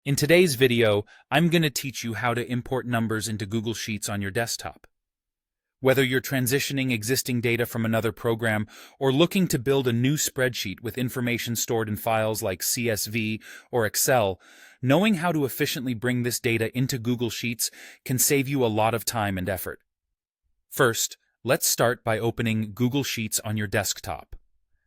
In today's video, I'm going to teach you how to import numbers into Google Sheets on your desktop. Whether you're transitioning existing data from another program or looking to build a new spreadsheet with information stored in files like CSV or Excel, knowing how to efficiently bring this data into Google Sheets can save you a lot of time and effort. First, let's start by opening Google Sheets on your desktop.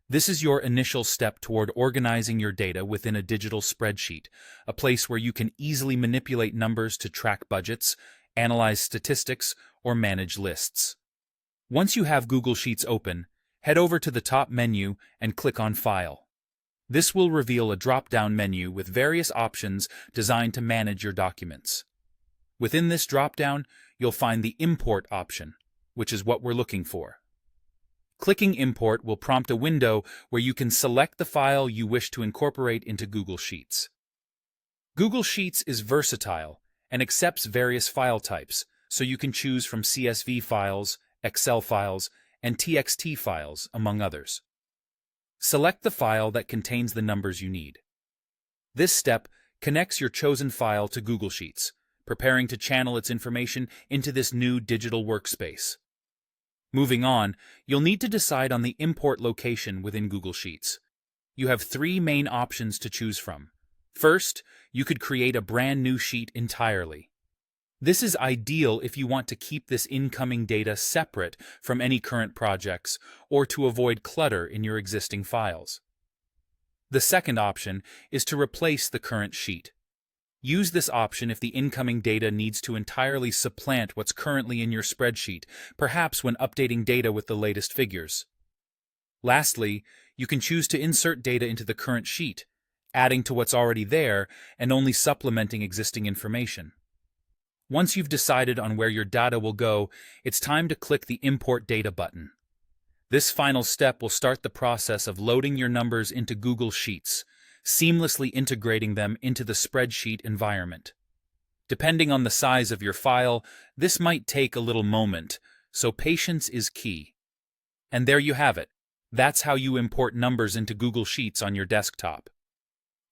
This is your initial step toward organizing your data within a digital spreadsheet, a place where you can easily manipulate numbers to track budgets, analyze statistics, or manage lists. Once you have Google Sheets open, head over to the top menu and click on File. This will reveal a drop-down menu with various options designed to manage your documents. Within this drop-down, you'll find the Import option, which is what we're looking for. Clicking Import will prompt a window where you can select the file you wish to incorporate into Google Sheets. Google Sheets is versatile and accepts various file types, so you can choose from CSV files, Excel files, and TXT files, among others. Select the file that contains the numbers you need. This step connects your chosen file to Google Sheets, preparing to channel its information into this new digital workspace. Moving on, you'll need to decide on the import location within Google Sheets. You have three main options to choose from. First, you could create a brand new sheet entirely. This is ideal if you want to keep this incoming data separate from any current projects or to avoid clutter in your existing files. The second option is to replace the current sheet. Use this option if the incoming data needs to entirely supplant what's currently in your spreadsheet, perhaps when updating data with the latest figures. Lastly, you can choose to insert data into the current sheet, adding to what's already there and only supplementing existing information. Once you've decided on where your data will go, it's time to click the Import Data button. This final step will start the process of loading your numbers into Google Sheets, seamlessly integrating them into the spreadsheet environment. Depending on the size of your file, this might take a little moment, so patience is key. And there you have it. That's how you import numbers into Google Sheets on your desktop.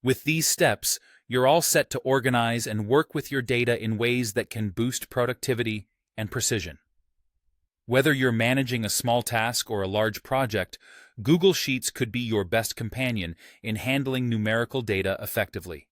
With these steps, you're all set to organize and work with your data in ways that can boost productivity and precision. Whether you're managing a small task or a large project, Google Sheets could be your best companion in handling numerical data effectively.